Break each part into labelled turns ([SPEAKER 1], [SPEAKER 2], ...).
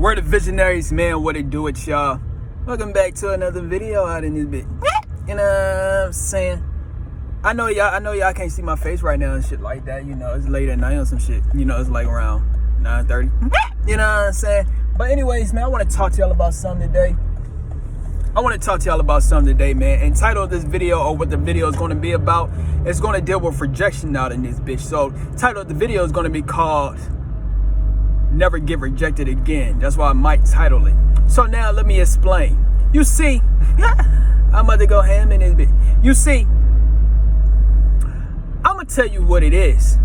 [SPEAKER 1] We're the visionaries, man. What it do with y'all? Welcome back to another video out in this bit. You know what I'm saying? I know y'all can't see my face right now and shit like that. You know, it's late at night or some shit. You know, it's like around 9:30. You know what I'm saying? But anyways, man, I want to talk to y'all about something today. Man. And title of this video, or what the video is going to be about, is going to deal with rejection out in this bitch. So title of the video is going to be called Never Get Rejected Again. That's why I might title it. So now let me explain. You see, I'm about to go ham in this bitch. You see, I'm going to tell you what it is.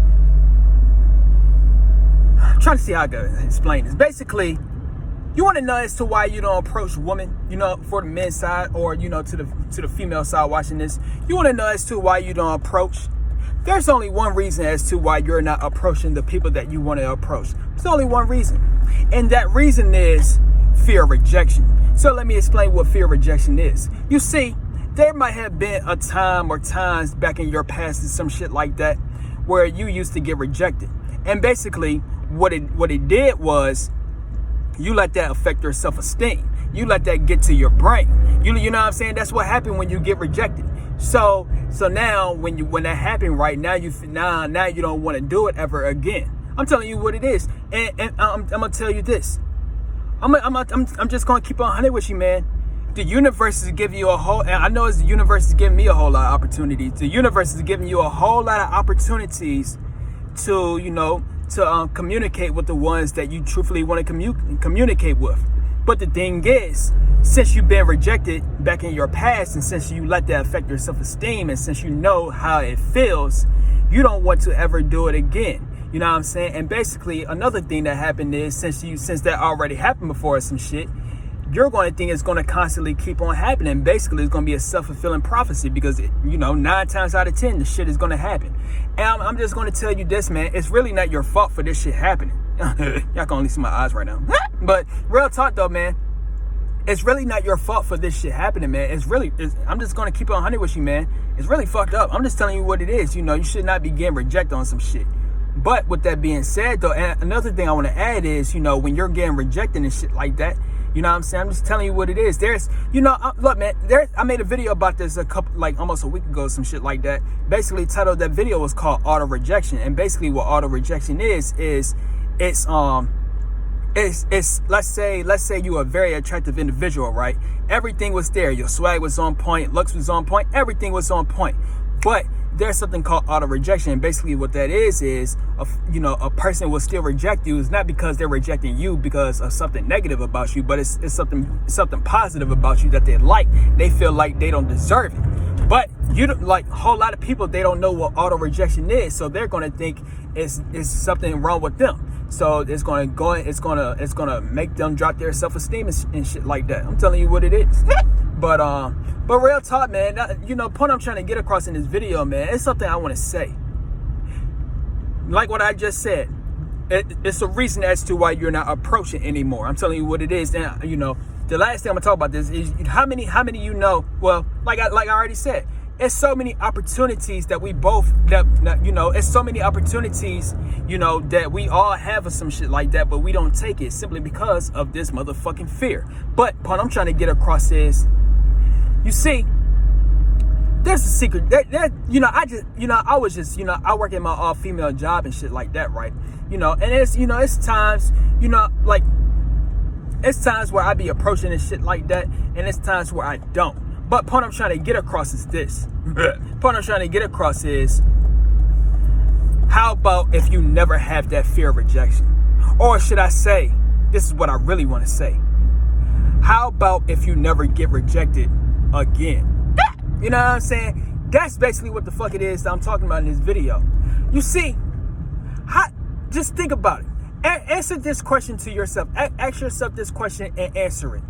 [SPEAKER 1] I'm trying to see how I can explain this. Basically, you want to know as to why you don't approach women, you know, for the men's side, or, you know, to the female side watching this. You want to know as to why you don't approach. There's only one reason as to why you're not approaching the people that you want to approach. There's only one reason. And that reason is fear of rejection. So let me explain what fear of rejection is. You see, there might have been a time or times back in your past and some shit like that where you used to get rejected. And basically what it did was you let that affect your self-esteem. You let that get to your brain. You know what I'm saying? That's what happened when you get rejected. So now when that happened, right now you don't want to do it ever again. I'm telling you what it is, and I'm gonna tell you this. I'm just gonna keep on 100 with you, man. The universe is giving you a whole, and I know the universe is giving me a whole lot of opportunities. The universe is giving you a whole lot of opportunities to, you know, to communicate with the ones that you truthfully want to communicate with. But the thing is, since you've been rejected back in your past, and since you let that affect your self-esteem, and since you know how it feels, you don't want to ever do it again. You know what I'm saying? And basically, another thing that happened is, since that already happened before or some shit, you're going to think it's going to constantly keep on happening. Basically, it's going to be a self-fulfilling prophecy because, you know, 9 times out of 10, the shit is going to happen. And I'm just going to tell you this, man. It's really not your fault for this shit happening. Y'all can only see my eyes right now. But real talk, though, man. It's really not your fault for this shit happening, man. I'm just going to keep it 100 with you, man. It's really fucked up. I'm just telling you what it is. You know, you should not be getting rejected on some shit. But with that being said, though, and another thing I want to add is, you know, when you're getting rejected and shit like that, you know what I'm saying? I'm just telling you what it is. There's, you know, look, man, I made a video about this almost a week ago, some shit like that. Basically, the title of that video was called Auto Rejection. And basically what auto rejection is it's let's say you are a very attractive individual, right? Everything was there. Your swag was on point, looks was on point, everything was on point. But there's something called auto rejection. And basically what that is a person will still reject you. It's not because they're rejecting you because of something negative about you, but it's something positive about you that they like. They feel like they don't deserve it. But you don't, like, a whole lot of people, they don't know what auto rejection is, so they're gonna think it's something wrong with them. So it's gonna make them drop their self-esteem and shit like that. I'm telling you what it is. But real talk, man, you know, point I'm trying to get across in this video, man, it's something I want to say. Like what I just said, it's a reason as to why you're not approaching anymore. I'm telling you what it is. And, you know, the last thing I'm gonna talk about this is how many you know. Well, like I already said, it's so many opportunities that it's so many opportunities, you know, that we all have or some shit like that, but we don't take it simply because of this motherfucking fear. But what I'm trying to get across is, you see, there's a secret that you know, I work in my all-female job and shit like that, right? You know, and it's times, you know, like, it's times where I be approaching and shit like that, and it's times where I don't. But point I'm trying to get across is this. Point I'm trying to get across is, how about if you never have that fear of rejection? Or should I say, this is what I really want to say. How about if you never get rejected again? You know what I'm saying? That's basically what the fuck it is that I'm talking about in this video. You see, just think about it. Answer this question to yourself. Ask yourself this question and answer it.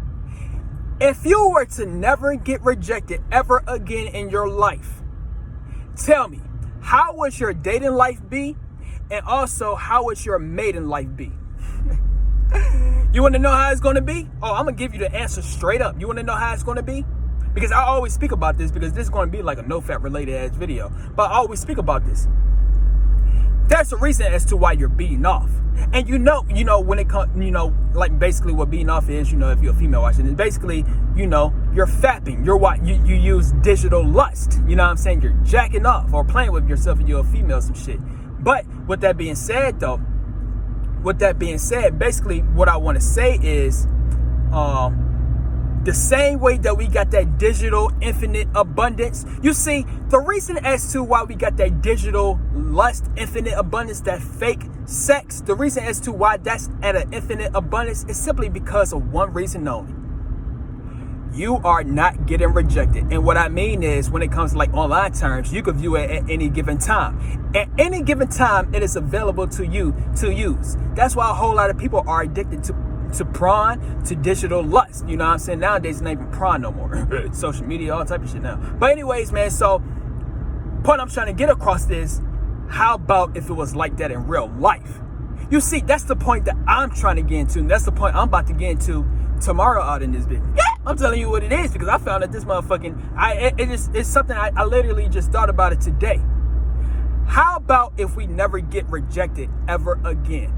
[SPEAKER 1] If you were to never get rejected ever again in your life, tell me, how would your dating life be? And also, how would your mating life be? You want to know how it's going to be? Oh, I'm going to give you the answer straight up. You want to know how it's going to be? Because I always speak about this, because this is going to be like a no-fat related ass video. But I always speak about this. there's a reason as to why you're beating off. And when it comes, like basically what beating off is, if you're a female watching it, basically, you're fapping, you use digital lust, you know what I'm saying? You're jacking off or playing with yourself and you're a female, some shit. But with that being said, basically what I want to say is, the same way that we got that digital infinite abundance. You see, the reason as to why we got that digital lust, infinite abundance, that fake sex, the reason as to why that's at an infinite abundance is simply because of one reason only. You are not getting rejected. And what I mean is, when it comes to like online terms, you can view it at any given time. At any given time, it is available to you to use. That's why a whole lot of people are addicted to prawn, to digital lust. You know what I'm saying? Nowadays, it's not even prawn no more. Social media, all type of shit now. But anyways, man, so point I'm trying to get across is, how about if it was like that in real life? You see, that's the point that I'm trying to get into. And that's the point I'm about to get into tomorrow out in this video. I'm telling you what it is, because I found that this motherfucking, it's something I literally just thought about it today. How about if we never get rejected ever again?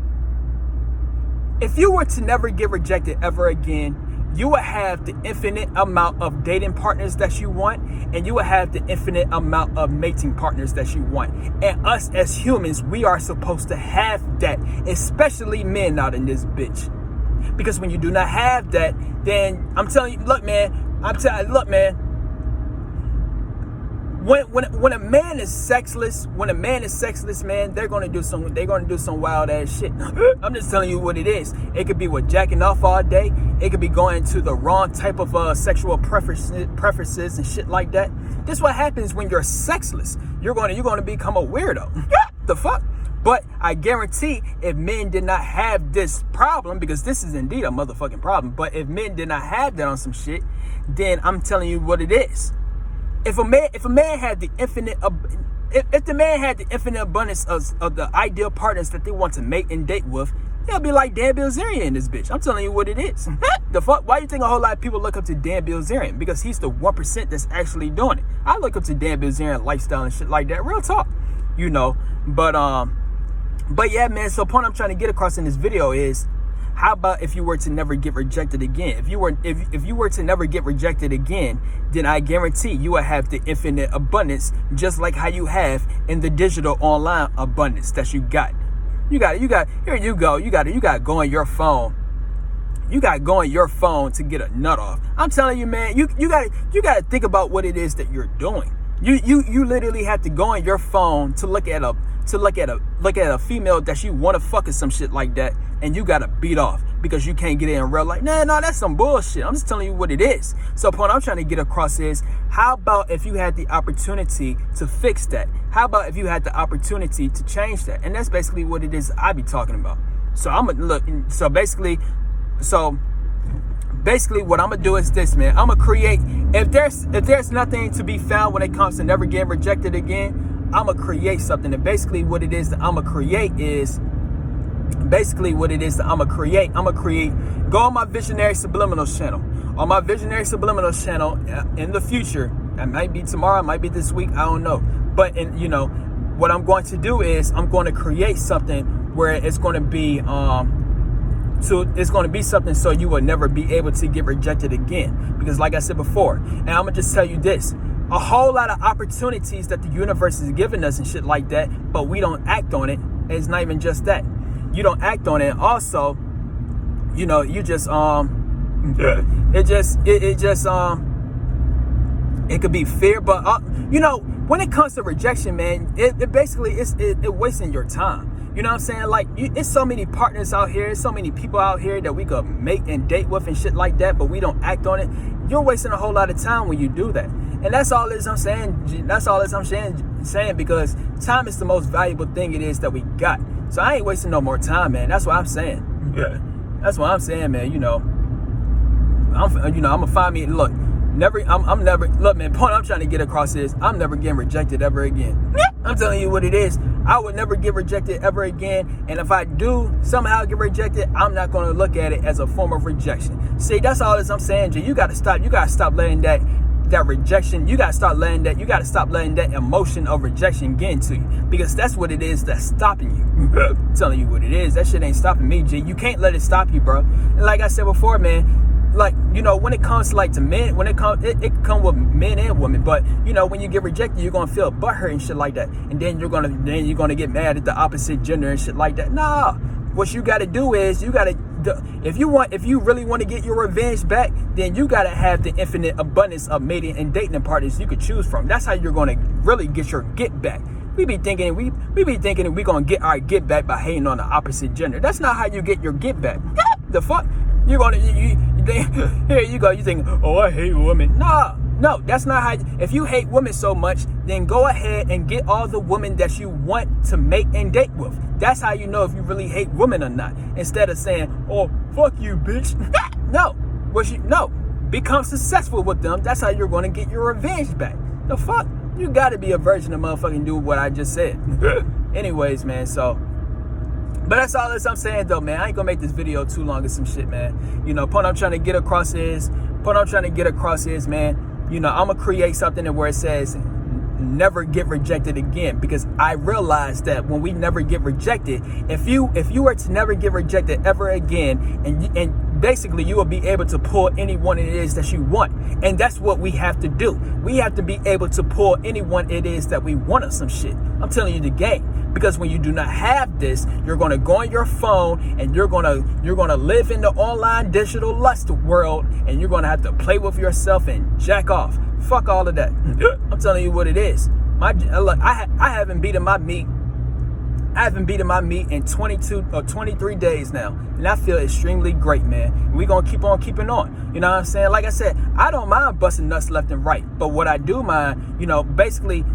[SPEAKER 1] If you were to never get rejected ever again, you would have the infinite amount of dating partners that you want, and you would have the infinite amount of mating partners that you want. And us as humans, we are supposed to have that, especially men out in this bitch. Because when you do not have that, then I'm telling you, look, man, when a man is sexless, man, they're gonna do some wild ass shit. I'm just telling you what it is. It could be with jacking off all day. It could be going to the wrong type of sexual preferences and shit like that. This is what happens when you're sexless. You're gonna become a weirdo. The fuck? But I guarantee, if men did not have this problem, because this is indeed a motherfucking problem, but if men did not have that on some shit, then I'm telling you what it is. If a man had the infinite, if the man had the infinite abundance of the ideal partners that they want to mate and date with, it'll be like Dan Bilzerian in this bitch. I'm telling you what it is. The fuck? Why do you think a whole lot of people look up to Dan Bilzerian? Because he's the 1% that's actually doing it. I look up to Dan Bilzerian lifestyle and shit like that. Real talk, But yeah, man. So point I'm trying to get across in this video is, how about if you were to never get rejected again? If you were to never get rejected again, then I guarantee you will have the infinite abundance, just like how you have in the digital online abundance that you got. You got here you go. You got to go on your phone. You got to go on your phone to get a nut off. I'm telling you, man, you got to think about what it is that you're doing. You literally have to go on your phone to look at a female that you want to fuck or some shit like that, and you gotta beat off because you can't get it in real life. No, that's some bullshit. I'm just telling you what it is. So the point I'm trying to get across is, how about if you had the opportunity to fix that? How about if you had the opportunity to change that? And that's basically what it is I be talking about. So basically what I'm gonna do is this, man. I'm gonna create, if there's nothing to be found when it comes to never getting rejected again, I'm gonna create something. And basically what it is that I'm gonna create is, I'm gonna create, go on my Visionary Subliminals channel. On my Visionary Subliminals channel in the future, it might be tomorrow, it might be this week, I don't know. But what I'm going to do is, I'm going to create something where it's going to be something so you will never be able to get rejected again. Because like I said before, and I'm gonna just tell you this, a whole lot of opportunities that the universe is giving us and shit like that, but we don't act on it. And it's not even just that. You don't act on it. Also, you just it could be fear, but when it comes to rejection, man, it basically it wasting your time. You know what I'm saying? Like, it's so many partners out here, so many people out here that we could mate and date with and shit like that, but we don't act on it. You're wasting a whole lot of time when you do that. And that's all I'm saying. That's all I'm saying, because time is the most valuable thing it is that we got. So I ain't wasting no more time, man. That's what I'm saying. Yeah. That's what I'm saying, man. I'm gonna find me. Look, I'm never. Look, man. Point I'm trying to get across is, I'm never getting rejected ever again. I'm telling you what it is. I would never get rejected ever again. And if I do somehow get rejected, I'm not going to look at it as a form of rejection. See, that's all I'm saying, G. You got to stop letting that that rejection, you gotta stop letting that, you gotta stop letting that emotion of rejection get into you, because that's what it is that's stopping you. I'm telling you what it is. That shit ain't stopping me, G. You can't let it stop you, bro. And like I said before, man, like, you know, when it comes to like to men, when it can come with men and women, but you know, when you get rejected, you're gonna feel butthurt and shit like that, and then you're gonna get mad at the opposite gender and shit like that. Nah, what you gotta do is if you really want to get your revenge back, then you gotta have the infinite abundance of mating and dating partners you could choose from. That's how you're gonna really get your get back. We be thinking we gonna get our get back by hating on the opposite gender. That's not how you get your get back. The fuck? You're gonna here you go. You think, oh, I hate women. No, that's not how. If you hate women so much, then go ahead and get all the women that you want to mate and date with. That's how you know if you really hate women or not. Instead of saying, oh, fuck you, bitch. No, become successful with them. That's how you're gonna get your revenge back. The fuck? You gotta be a virgin to motherfucking do what I just said. Anyways, man, but that's all I'm saying, though, man. I ain't gonna make this video too long or some shit, man. You know, point I'm trying to get across is, man, you know, I'm gonna create something where it says never get rejected again, because I realized that when we never get rejected, if you were to never get rejected ever again, and basically you will be able to pull anyone it is that you want. And that's what we have to do. We have to be able to pull anyone it is that we want or some shit. I'm telling you the game. Because when you do not have this, you're going to go on your phone and you're going to live in the online digital lust world, and you're going to have to play with yourself and jack off. Fuck all of that. I'm telling you what it is. I haven't beaten my meat. I haven't beaten my meat in 22 or 23 days now. And I feel extremely great, man. We're going to keep on keeping on. You know what I'm saying? Like I said, I don't mind busting nuts left and right. But what I do mind, you know, basically,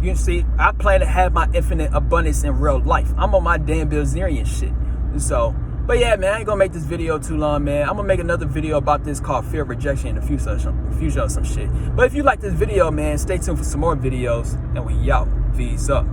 [SPEAKER 1] you see, I plan to have my infinite abundance in real life. I'm on my damn Bilzerian shit. So, but yeah, man, I ain't going to make this video too long, man. I'm going to make another video about this called fear of rejection in the future or some shit. But if you like this video, man, stay tuned for some more videos. And we out. V's up.